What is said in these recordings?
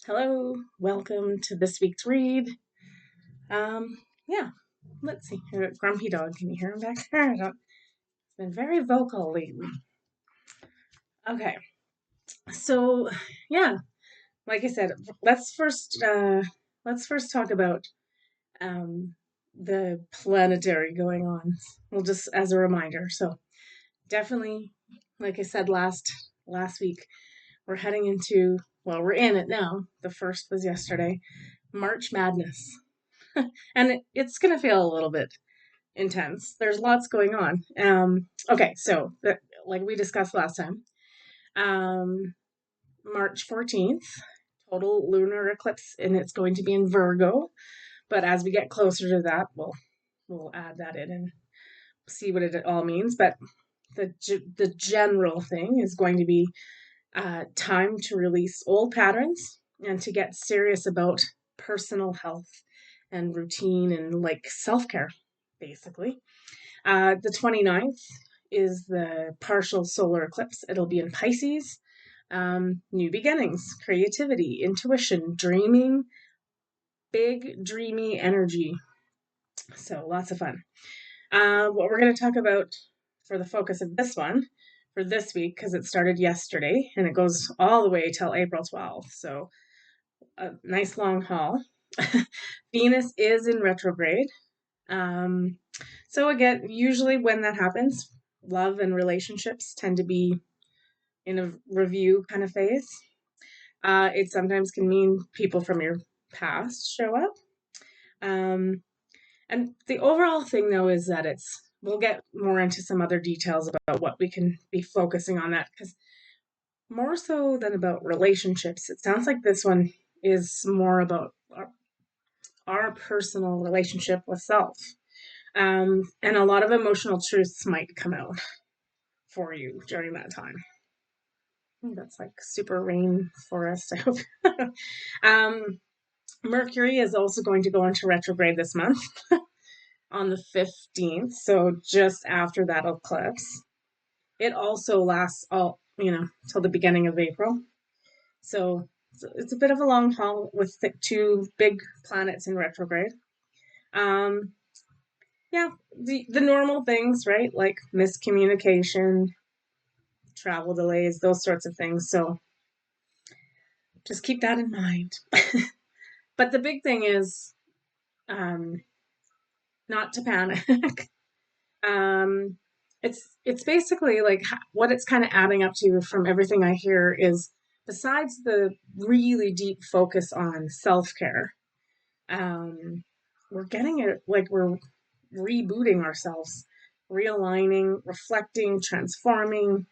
Hello, welcome to this week's read. Um, yeah, let's see. I got a grumpy dog. Can you hear him back there? It's been very vocal lately. Okay, so yeah, like I said, let's first let's first talk about um the planetary going on. Well, just as a reminder. So definitely, like I said last week, we're heading into we're in it now. The first was yesterday. March Madness. And it's going to feel a little bit intense. There's lots going on. Okay, so like we discussed last time, um, March 14th, total lunar eclipse, and it's going to be in Virgo. But as we get closer to that, we'll add that in and see what it all means. But the general thing is going to be time to release old patterns and to get serious about personal health and routine and like self care, basically. The 29th is the partial solar eclipse. It'll be in Pisces. New beginnings, creativity, intuition, dreaming, big dreamy energy. So lots of fun. What we're going to talk about for the focus of this one for this week, because it started yesterday and it goes all the way till April 12th. So a nice long haul. Venus is in retrograde. Um, so again, usually when that happens, love and relationships tend to be in a review kind of phase. It sometimes can mean people from your past show up. Um, and the overall thing, though, is that we'll get more into some other details about what we can be focusing on that because more so than about relationships, it sounds like this one is more about our personal relationship with self. And a lot of emotional truths might come out for you during that time. That's like super rainforest, I hope. um, Mercury is also going to go into retrograde this month on the 15th, so just after that eclipse. It also lasts till the beginning of April. So it's a bit of a long haul with the two big planets in retrograde. Um, yeah, the normal things, right? Like miscommunication, travel delays, those sorts of things. So just keep that in mind. But the big thing is um, not to panic. um, it's basically like what it's kind of adding up to from everything I hear is besides the really deep focus on self care, um, we're getting it like we're rebooting ourselves, realigning, reflecting, transforming,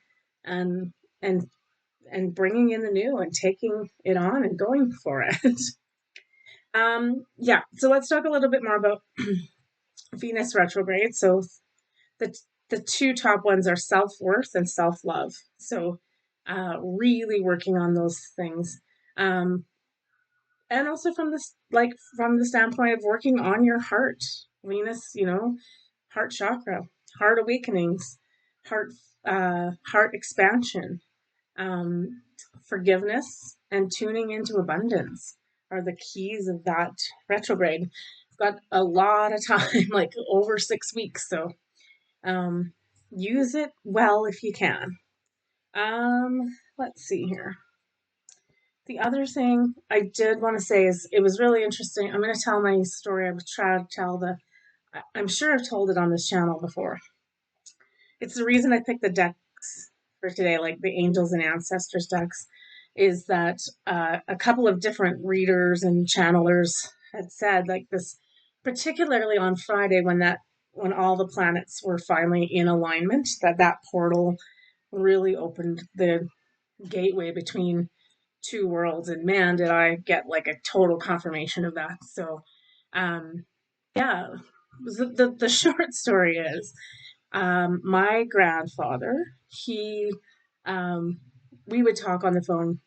and and and bringing in the new and taking it on and going for it. Yeah, so let's talk a little bit more about Venus retrograde. So the the two top ones are self-worth and self-love. So really working on those things. Um, and also from the standpoint of working on your heart. Venus, heart chakra, heart awakenings, heart expansion, um, forgiveness, and tuning into abundance are the keys of that retrograde. I've got a lot of time, like over 6 weeks, so um, use it well if you can. Let's see here. The other thing I did want to say is it was really interesting. I'm going to tell my story. I was trying to tell I'm sure I've told it on this channel before. It's the reason I picked the decks for today, like the Angels and Ancestors decks, is that a couple of different readers and channelers had said like this, particularly on Friday when all the planets were finally in alignment, that portal really opened the gateway between two worlds, and man, did I get like a total confirmation of that. So, um, yeah, the short story is my grandfather, um, we would talk on the phone,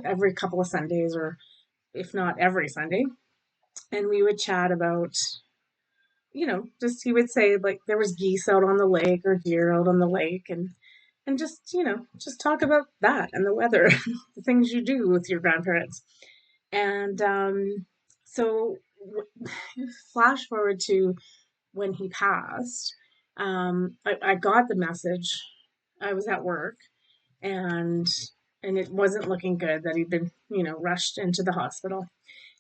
every couple of Sundays, or if not every Sunday. And we would chat about, just he would say like there was geese out on the lake or deer out on the lake and just, just talk about that and the weather, the things you do with your grandparents. And so, flash forward to when he passed. I got the message. I was at work, and it wasn't looking good that he'd been, rushed into the hospital.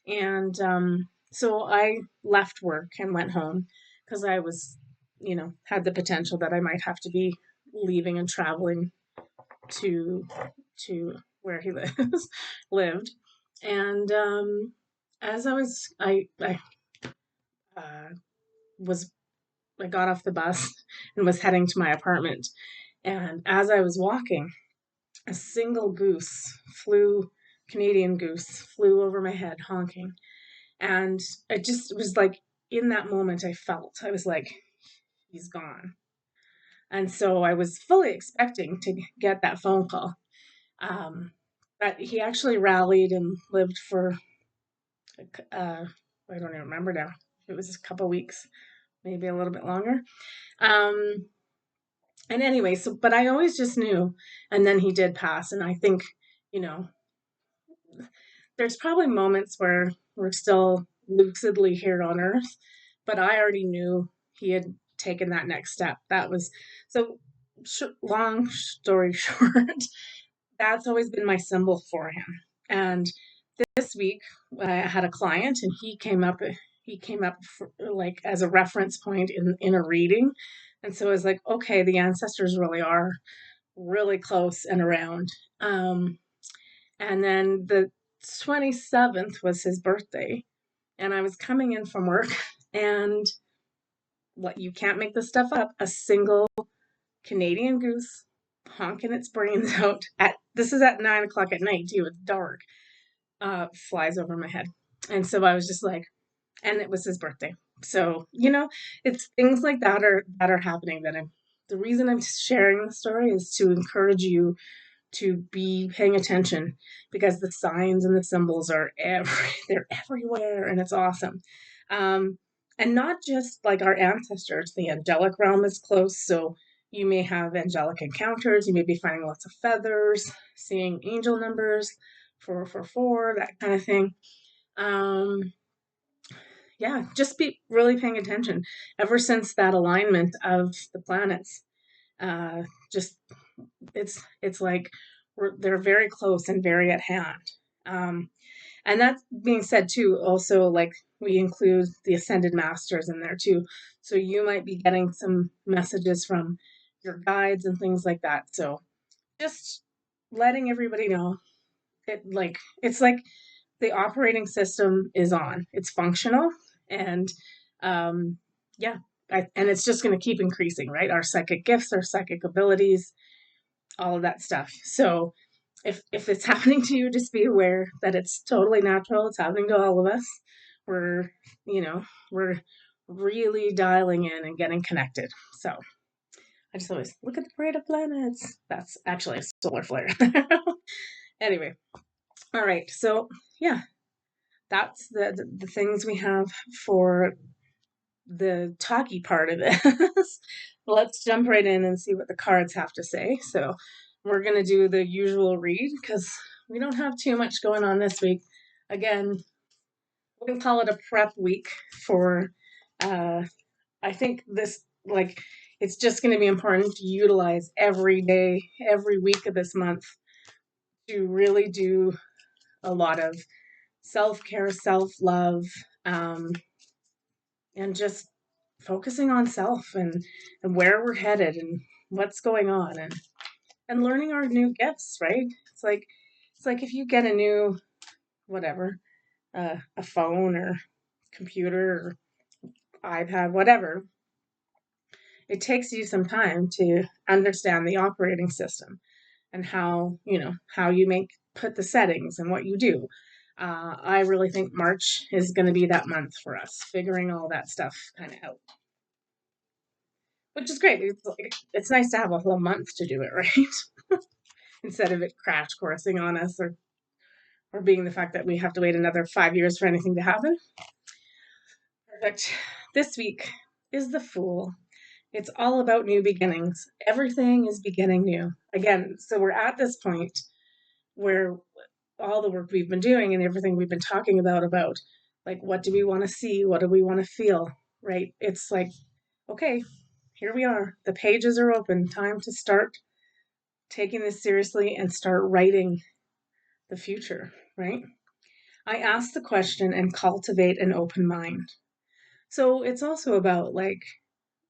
And so I left work and went home because I was, had the potential that I might have to be leaving and traveling to where he lived. And as uh, was I got off the bus and was heading to my apartment, and as I was walking, a single Canadian goose flew over my head honking. And I just was like, in that moment, I was like, he's gone. And so I was fully expecting to get that phone call. Um, but he actually rallied and lived for, I don't even remember now. It was a couple weeks, maybe a little bit longer. Um, and anyway, but I always just knew. And then he did pass. And I think, you know, there's probably moments where we're still lucidly here on earth, but I already knew he had taken that next step. That was so long story short, that's always been my symbol for him. And this week I had a client and he came up for, like, as a reference point in a reading. And so I was like, okay, the ancestors really are really close and around. And then the 27th was his birthday, and I was coming in from work, and what, you can't make this stuff up, a single Canadian goose honking its brains out this is at 9 o'clock at night too, it's dark, flies over my head. And so I was just like, and it was his birthday. So, it's things like that are happening the reason I'm sharing the story is to encourage you to be paying attention, because the signs and the symbols are they're everywhere, and it's awesome. Um, and not just like our ancestors, the angelic realm is close. So you may have angelic encounters. You may be finding lots of feathers, seeing angel numbers, 444, that kind of thing. Um, yeah, just be really paying attention. Ever since that alignment of the planets, uh, just it's like they're very close and very at hand. Um, and that being said, too, also, like, we include the ascended masters in there too. So you might be getting some messages from your guides and things like that. So just letting everybody know, it's like the operating system is on. It's functional, and um, yeah, and it's just going to keep increasing, right? Our psychic gifts, our psychic abilities, all of that stuff. So if it's happening to you, just be aware that it's totally natural. It's happening to all of us. We're, we're really dialing in and getting connected. So I just always look at the parade of planets. That's actually a solar flare. Anyway, all right. So yeah, that's the things we have for the talky part of this. Let's jump right in and see what the cards have to say. So we're going to do the usual read because we don't have too much going on this week. Again, we can call it a prep week for, I think this, like, it's just going to be important to utilize every day, every week of this month to really do a lot of self-care, self-love, and just focusing on self and where we're headed and what's going on, and learning our new gifts, right? It's like if you get a new whatever, a phone or computer or iPad, whatever, it takes you some time to understand the operating system and how you put the settings and what you do. I really think March is going to be that month for us, figuring all that stuff kind of out, which is great. It's nice to have a whole month to do it, right? Instead of it crash coursing on us, or being the fact that we have to wait another 5 years for anything to happen. Perfect. This week is the Fool. It's all about new beginnings. Everything is beginning new. Again, so we're at this point where all the work we've been doing and everything we've been talking about like what do we want to see, what do we want to feel, right? It's like, okay, here we are. The pages are open. Time to start taking this seriously and start writing the future, right? I ask the question and cultivate an open mind. So it's also about like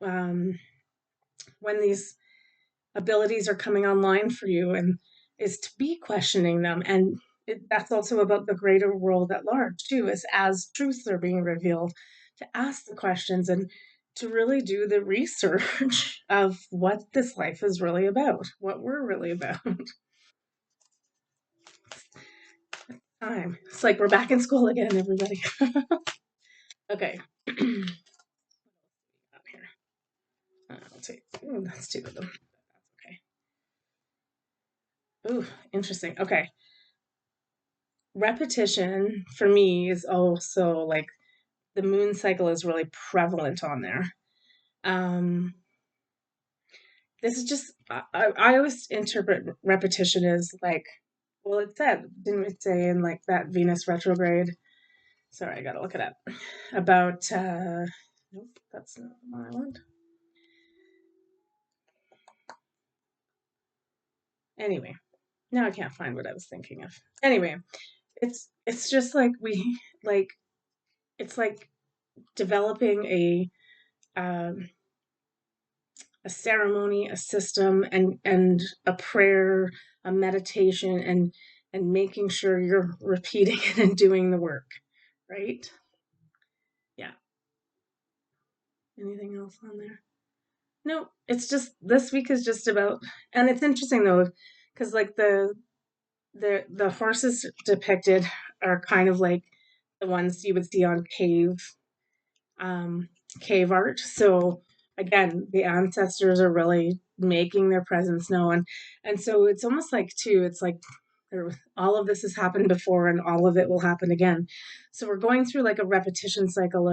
um, when these abilities are coming online for you and is to be questioning them and that's also about the greater world at large too, is as truths are being revealed to ask the questions and to really do the research of what this life is really about, what we're really about. Time. It's like we're back in school again, everybody. Okay. Up here. I'll take. Ooh, that's two of them. Okay. Ooh, interesting. Okay. Repetition for me is also like the moon cycle is really prevalent on there. Um, this is just I always interpret repetition as like, well, it said, didn't it say in like that Venus retrograde? Sorry, I gotta look it up. About nope, that's not the one I want. Anyway, now I can't find what I was thinking of. Anyway, it's just like we like it's like developing a ceremony, a system, and a prayer, a meditation, and making sure you're repeating it and doing the work, right? Yeah. Anything else on there? No, it's just this week is just about, and it's interesting though, because like the horses depicted are kind of like the ones you would see on um, cave art. So again, the ancestors are really making their presence known, and so it's almost like too. It's like all of this has happened before, and all of it will happen again. So we're going through like a repetition cycle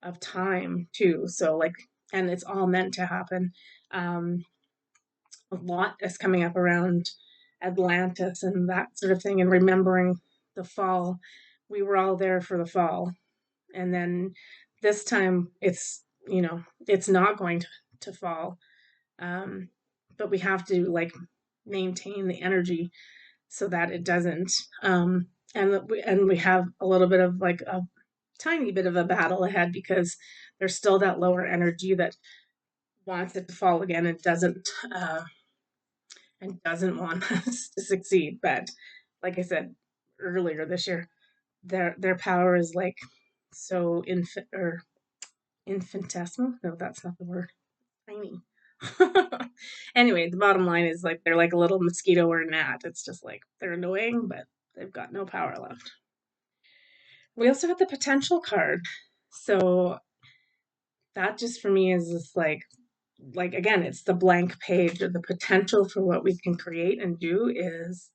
of time too. So like, and it's all meant to happen. Um, a lot is coming up around Atlantis and that sort of thing, and remembering the fall. We were all there for the fall, and then this time it's it's not going to fall, um, but we have to like maintain the energy so that it doesn't, and we have a little bit of like a tiny bit of a battle ahead because there's still that lower energy that wants it to fall again and doesn't want us to succeed. But like I said earlier this year, their power is like so infinitesimal. No, that's not the word. Tiny. Anyway, the bottom line is like they're like a little mosquito or a gnat. It's just like they're annoying, but they've got no power left. We also got the potential card. So that just for me is just like again, it's the blank page or the potential for what we can create and do is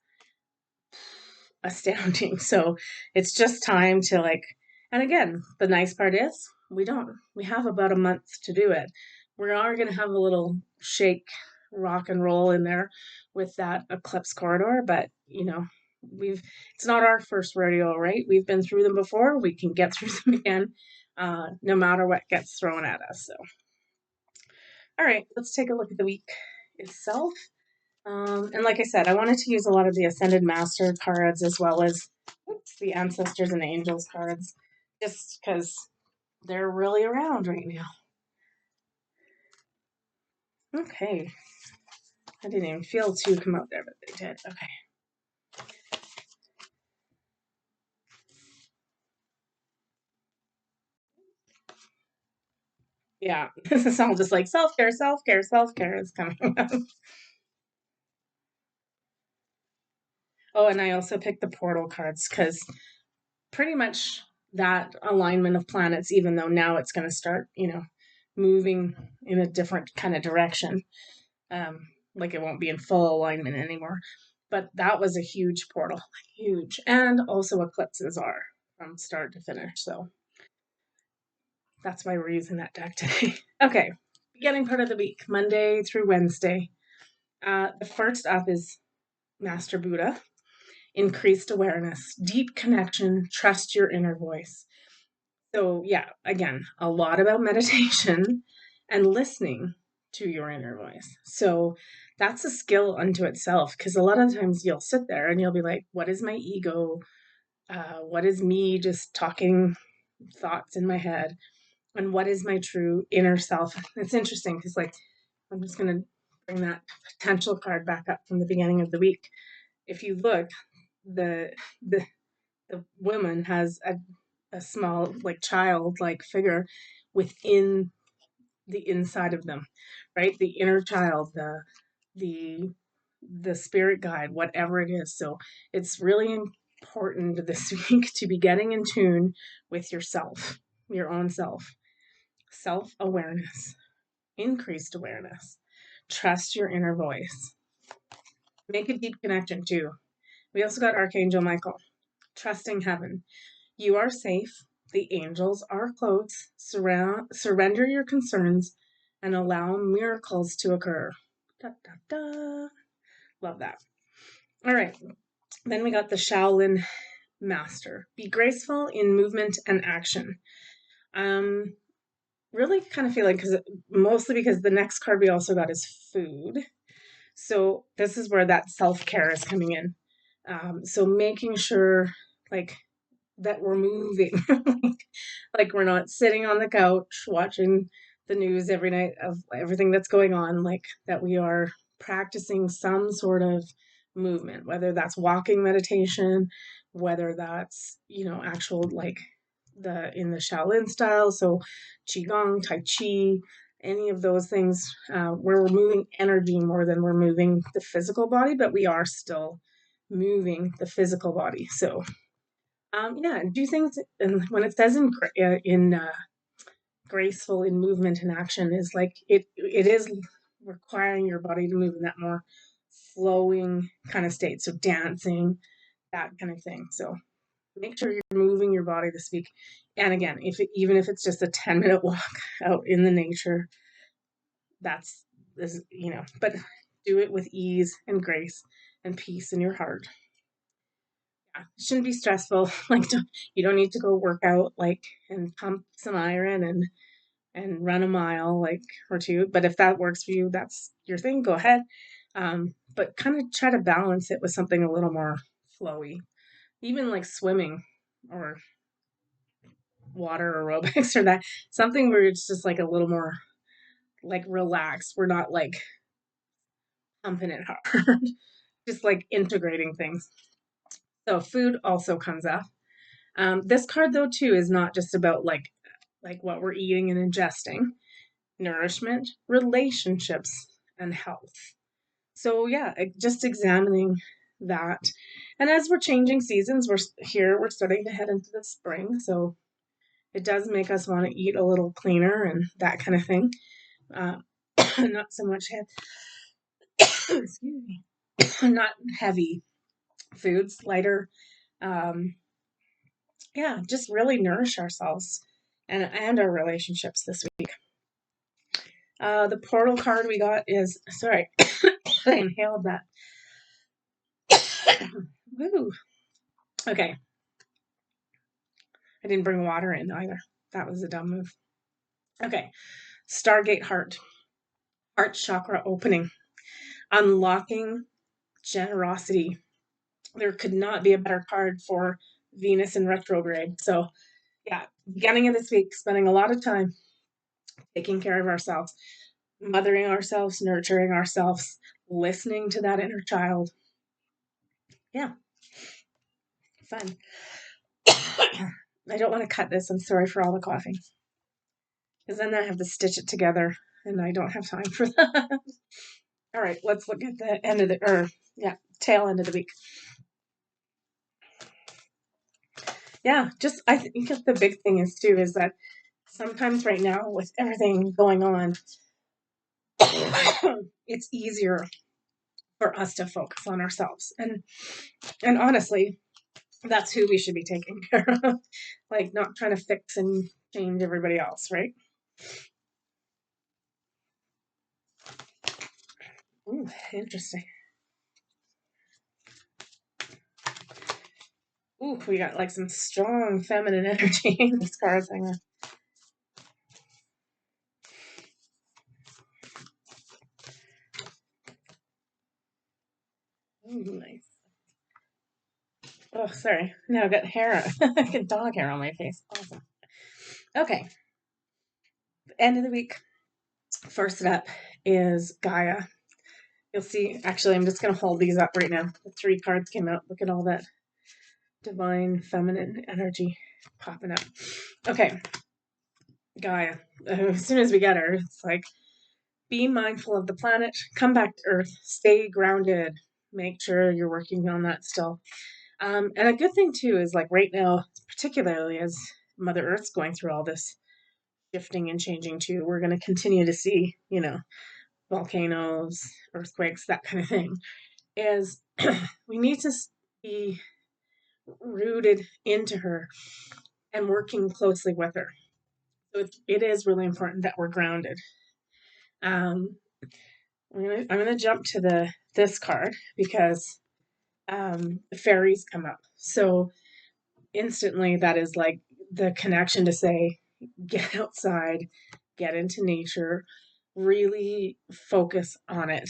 astounding. So it's just time to like, and again, the nice part is we have about a month to do it. We are going to have a little shake, rock and roll in there with that eclipse corridor, but it's not our first rodeo, right? We've been through them before. We can get through them again, no matter what gets thrown at us. So, all right, let's take a look at the week itself. And like I said, I wanted to use a lot of the Ascended Master cards as well as the Ancestors and Angels cards, just because they're really around right now. Okay. I didn't even feel two come out there, but they did. Okay. Yeah. This is all just like self care, self care, self care is coming up. Oh, and I also picked the portal cards because pretty much that alignment of planets, even though now it's going to start, moving in a different kind of direction. Like it won't be in full alignment anymore. But that was a huge portal, huge. And also eclipses are from start to finish. So that's why we're using that deck today. Okay, beginning part of the week, Monday through Wednesday. The first up is Master Buddha increased awareness, deep connection, trust your inner voice. So, yeah, again, a lot about meditation and listening to your inner voice. So, that's a skill unto itself because a lot of times you'll sit there and you'll be like, what is my ego? What is me just talking thoughts in my head? And what is my true inner self? It's interesting because, like, I'm just going to bring that potential card back up from the beginning of the week. If you look, the the the woman has a small, like, child-like figure within the inside of them, right? The inner child, the the spirit guide, whatever it is. So it's really important this week to be getting in tune with yourself, your own self-awareness, increased awareness. Trust your inner voice. Make a deep connection too. We also got Archangel Michael. Trusting heaven. You are safe. The angels are close. Surrender your concerns and allow miracles to occur. Da, da, da. Love that. All right. Then we got the Shaolin Master. Be graceful in movement and action. Really kind of feeling mostly because the next card we also got is food. So this is where that self-care is coming in. So making sure, like, that we're moving, like we're not sitting on the couch watching the news every night of everything that's going on, like that we are practicing some sort of movement, whether that's walking meditation, whether that's, actual, like, in the Shaolin style, so Qigong, Tai Chi, any of those things, where we're moving energy more than we're moving the physical body, but we are still moving the physical body. So yeah, do things, and when it says in graceful in movement and action, is like it is requiring your body to move in that more flowing kind of state. So dancing, that kind of thing. So make sure you're moving your body this week. And again, even if it's just a 10-minute walk out in the nature, that's this, but do it with ease and grace and peace in your heart. It shouldn't be stressful. Like, you don't need to go work out, like, and pump some iron and run a mile, like, or two. But if that works for you, that's your thing. Go ahead. But kind of try to balance it with something a little more flowy, even like swimming or water aerobics or that something where it's just like a little more like relaxed. We're not like pumping it hard, just like integrating things. So food also comes up. This card though too is not just about like what we're eating and ingesting. Nourishment, relationships, and health. So yeah, just examining that. And as we're changing seasons, we're starting to head into the spring, so it does make us want to eat a little cleaner and that kind of thing. Not so much excuse me, not heavy foods, lighter. Um, yeah, just really nourish ourselves and our relationships this week. The portal card we got is, sorry, I inhaled that. Woo. Okay. I didn't bring water in either. That was a dumb move. Okay. Stargate Heart. Heart chakra opening. Unlocking generosity. There could not be a better card for Venus in retrograde. So, yeah, beginning of this week, spending a lot of time taking care of ourselves, mothering ourselves, nurturing ourselves, listening to that inner child. Yeah. Fun. I don't want to cut this. I'm sorry for all the coughing. Because then I have to stitch it together, and I don't have time for that. All right, let's look at the end of tail end of the week. Yeah, just I think the big thing is too is that sometimes right now with everything going on, it's easier for us to focus on ourselves, and honestly, that's who we should be taking care of, like not trying to fix and change everybody else, right? Ooh, interesting. Ooh, we got like some strong feminine energy in these cards. Hang on. Ooh, nice. Oh, sorry. Now I've got hair, I got dog hair on my face. Awesome. Okay. End of the week. First up is Gaia. You'll see, actually, I'm just going to hold these up right now. The 3 cards came out. Look at all that divine feminine energy popping up. Okay. Gaia. As soon as we get her, it's like, be mindful of the planet, come back to Earth, stay grounded, make sure you're working on that still. And a good thing too is like right now, particularly as Mother Earth's going through all this shifting and changing too, we're going to continue to see, volcanoes, earthquakes, that kind of thing. Is we need to be rooted into her and working closely with her. So it is really important that we're grounded. Um, I'm gonna jump to this card because the fairies come up. So instantly, that is like the connection to say, get outside, get into nature, really focus on it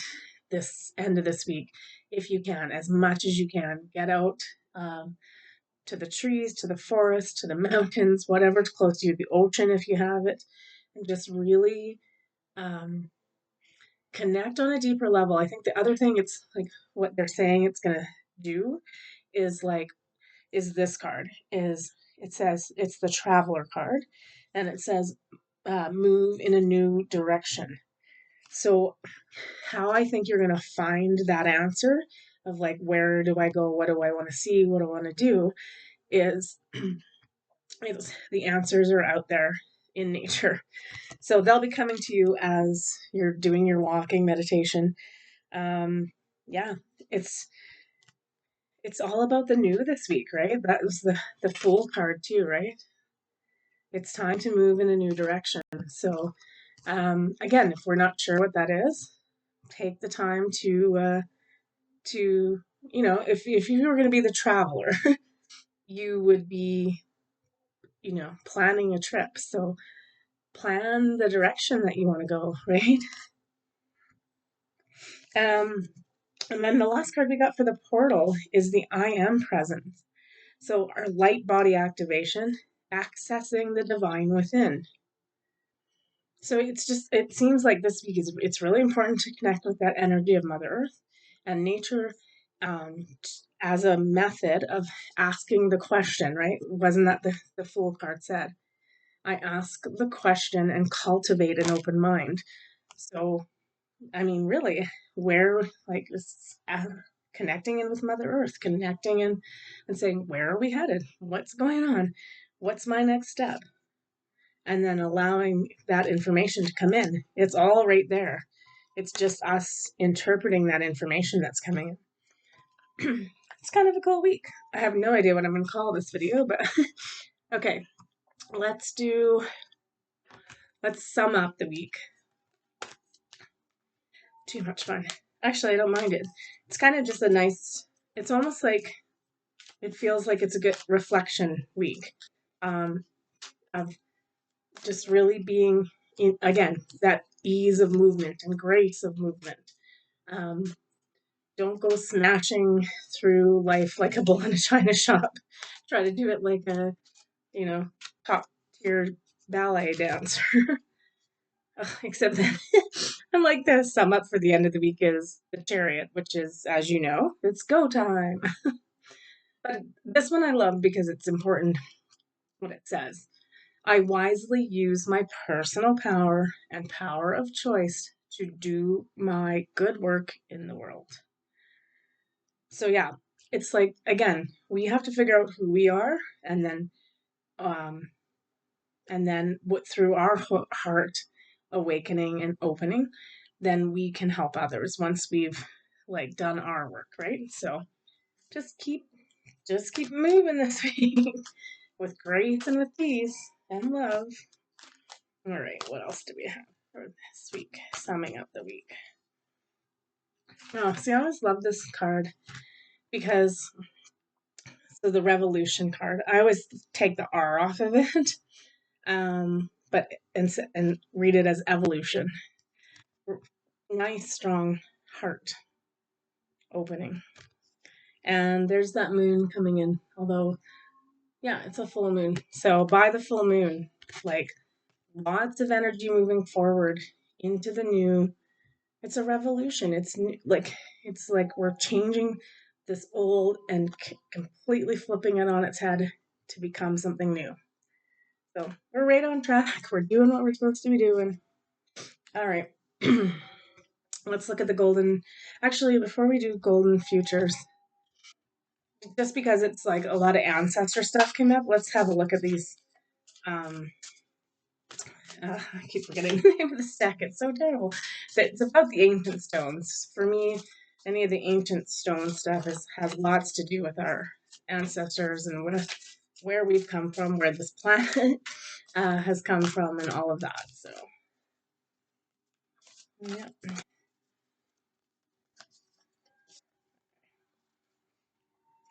this end of this week if you can, as much as you can. Get out to the trees, to the forest, to the mountains, whatever's close to you, the ocean if you have it, and just really um, connect on a deeper level. I think the other thing it's like what they're saying it's going to do is like is this card is it says it's the traveler card and it says move in a new direction. So how I think you're going to find that answer of like where do I go, what do I want to see, what do I want to do is the answers are out there in nature. So they'll be coming to you as you're doing your walking meditation. Yeah, it's it's all about the new this week, right? That was the Fool card too, right? It's time to move in a new direction. So again, if we're not sure what that is, take the time to if you were going to be the traveler, you would be planning a trip. So plan the direction that you want to go, right? Um, and then the last card we got for the portal is the I am presence. So our light body activation, accessing the divine within. So it seems like this week it's really important to connect with that energy of Mother Earth and nature um, as a method of asking the question, right? Wasn't that the Fool card said? I ask the question and cultivate an open mind. So I mean, really, where like this connecting in with Mother Earth, connecting in and saying, where are we headed? What's going on? What's my next step? And then allowing that information to come in. It's all right there. It's just us interpreting that information that's coming in. It's kind of a cool week. I have no idea what I'm going to call this video, but okay, let's sum up the week. Too much fun. Actually, I don't mind it. It's kind of just it's almost like it feels like it's a good reflection week of just really being again, that ease of movement and grace of movement. Um, don't go smashing through life like a bull in a china shop. Try to do it like a, top tier ballet dancer. Except that I like to sum up for the end of the week is the Chariot, which is, as you know, it's go time. But this one I love because it's important what it says. I wisely use my personal power and power of choice to do my good work in the world. So yeah, it's like again, we have to figure out who we are, um, and then what through our heart awakening and opening, then we can help others once we've like done our work, right? So just keep moving this week with grace and with peace and love. All right, what else do we have for this week? Summing up the week. Oh, see, I always love this card because So the revolution card, I always take the R off of it, but and read it as evolution. Nice, strong heart opening. And there's that moon coming in, although, yeah, it's a full moon. So by the full moon, like lots of energy moving forward into the new. It's a revolution. It's like we're changing this old and completely flipping it on its head to become something new. So we're right on track. We're doing what we're supposed to be doing. All right. Let's look at the golden. Actually, before we do golden futures, just because it's like a lot of ancestor stuff came up, let's have a look at these. Um, I keep forgetting the name of the stack. It's so terrible. It's about the ancient stones. For me, any of the ancient stone stuff has lots to do with our ancestors and where we've come from, where this planet has come from, and all of that. So, yeah.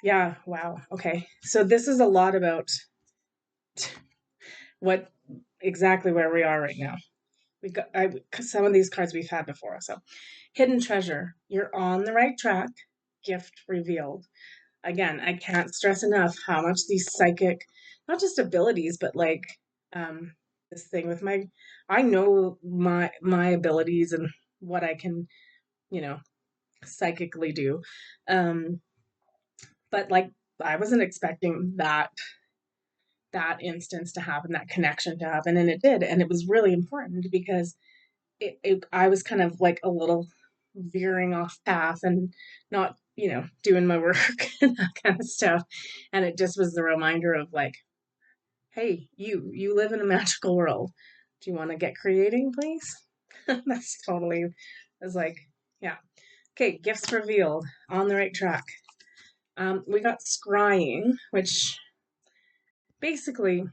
Yeah, wow. Okay. So this is a lot about what exactly where we are right now. We got some of these cards we've had before. So, hidden treasure. You're on the right track. Gift revealed. Again, I can't stress enough how much these psychic, not just abilities, but like um this thing with I know my abilities and what I can, you know, psychically do. Um but like I wasn't expecting that instance to happen, that connection to happen, and it did, and it was really important because I was kind of like a little veering off path and not, doing my work and that kind of stuff. And it just was the reminder of like, hey, you live in a magical world. Do you want to get creating, please? That's totally, I was like, yeah. Okay, gifts revealed, on the right track. We got scrying, which basically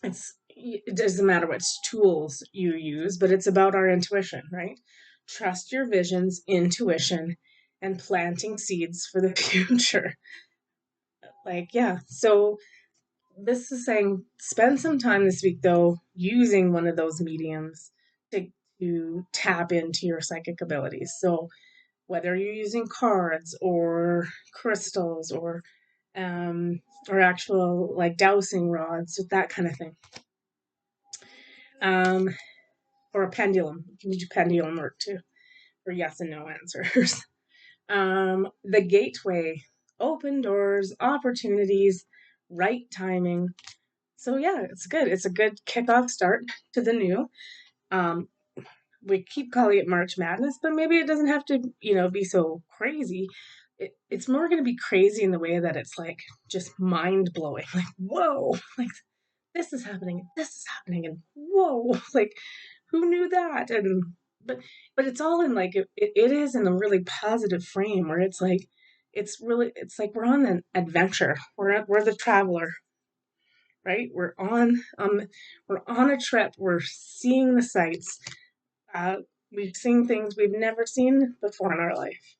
it doesn't matter which tools you use, but it's about our intuition, right? Trust your visions, intuition, and planting seeds for the future. Like, yeah. So this is saying spend some time this week though using one of those mediums to tap into your psychic abilities. So whether you're using cards or crystals um or actual like dowsing rods, that kind of thing. Um or a pendulum. You can do pendulum work too, for yes and no answers. The gateway, open doors, opportunities, right timing. So yeah, it's good. It's a good kickoff start to the new. Um, we keep calling it March Madness, but maybe it doesn't have to, be so crazy. It's more going to be crazy in the way that it's like just mind blowing. Like, whoa, like this is happening, and whoa, like who knew that? And but it's all in like it is in a really positive frame where it's like we're on an adventure. We're the traveler, right? We're on a trip. We're seeing the sights. Uh, we've seen things we've never seen before in our life.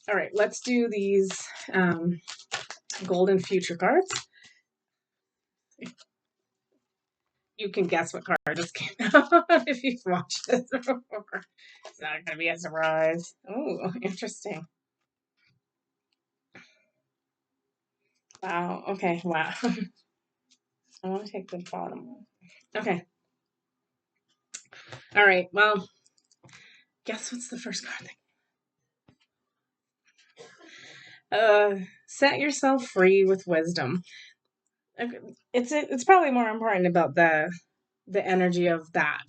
All right, let's do these golden future cards. You can guess what card just came out if you've watched this before. It's not going to be a surprise. Oh, interesting. Wow. Okay. Wow. I want to take the bottom one. Okay. All right. Well, guess what's the first card set yourself free with wisdom. It's probably more important about the energy of that.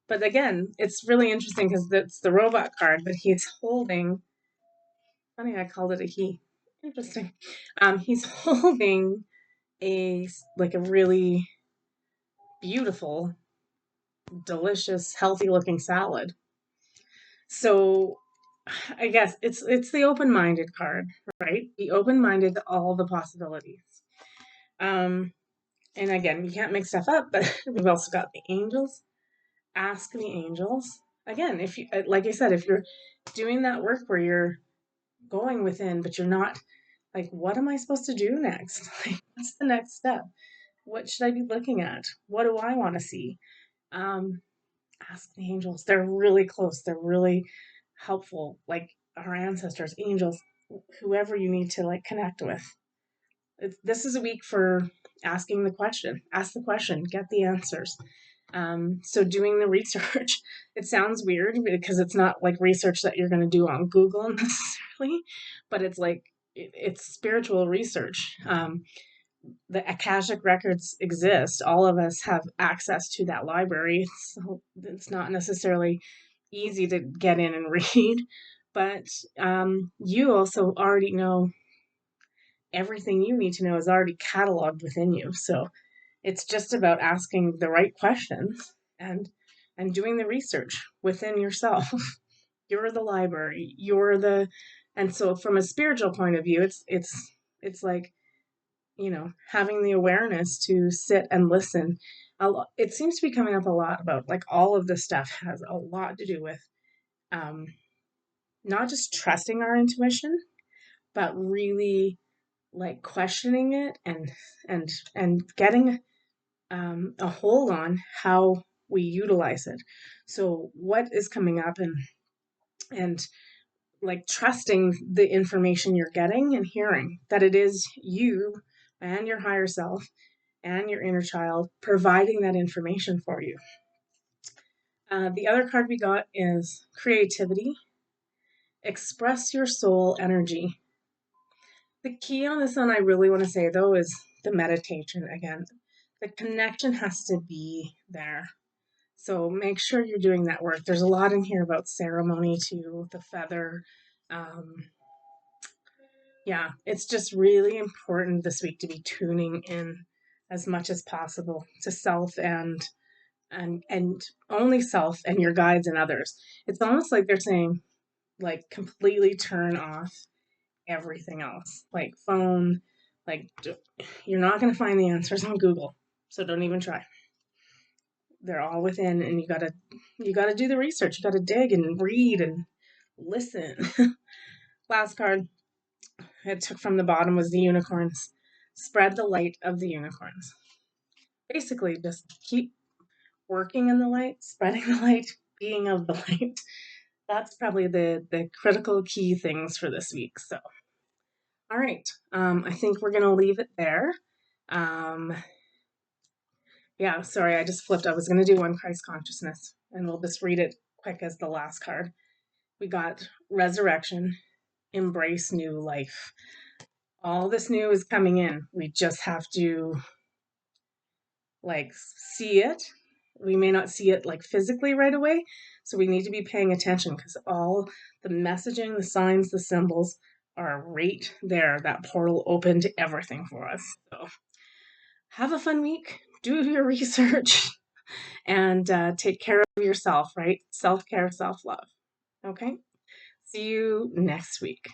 But again, it's really interesting because it's the robot card, but he's holding. Funny, I called it a he. Interesting. He's holding a really beautiful, delicious, healthy looking salad. So I guess it's the open-minded card, right? Be open-minded to all the possibilities. Um, and again, we can't make stuff up, but we've also got the angels. Ask the angels. Again, if you like I said, if you're doing that work where you're going within, but you're not Like, what am I supposed to do next? Like, what's the next step? What should I be looking at? What do I want to see? Um, Ask the angels. They're really close. They're really helpful. Like our ancestors, angels, whoever you need to like connect with. This is a week for asking the question. Ask the question, get the answers. So doing the research, it sounds weird because it's not like research that you're going to do on Google necessarily, but it's like it's spiritual research. The Akashic records exist. All of us have access to that library, so it's not necessarily easy to get in and read, but you also already know everything you need to know is already cataloged within you. So it's just about asking the right questions and doing the research within yourself. You're the library. And so from a spiritual point of view, it's like, having the awareness to sit and listen. It seems to be coming up a lot about like all of this stuff has a lot to do with um, not just trusting our intuition, but really like questioning it and getting a hold on how we utilize it. So what is coming up and like trusting the information you're getting and hearing that it is you and your higher self and your inner child providing that information for you. The other card we got is creativity. Express your soul energy. The key on this one, I really want to say though, is the meditation again. The connection has to be there. So make sure you're doing that work. There's a lot in here about ceremony too, the feather. Um, yeah, it's just really important this week to be tuning in as much as possible to self and only self and your guides and others. It's almost like they're saying, like, completely turn off everything else, like phone, like you're not going to find the answers on Google, so don't even try. They're all within, and you gotta do the research. You gotta dig and read and listen. Last card I took from the bottom was the unicorns. Spread the light of the unicorns. Basically, just keep working in the light, spreading the light, being of the light. That's probably the critical key things for this week. So, all right, I think we're gonna leave it there. Um, yeah, sorry, I just flipped. I was gonna do one Christ consciousness, and we'll just read it quick as the last card. We got resurrection, embrace new life. All this new is coming in. We just have to like see it. We may not see it like physically right away, so we need to be paying attention because all the messaging, the signs, the symbols are right there. That portal opened everything for us. So have a fun week. Do your research and take care of yourself, right? Self-care, self-love. Okay? See you next week.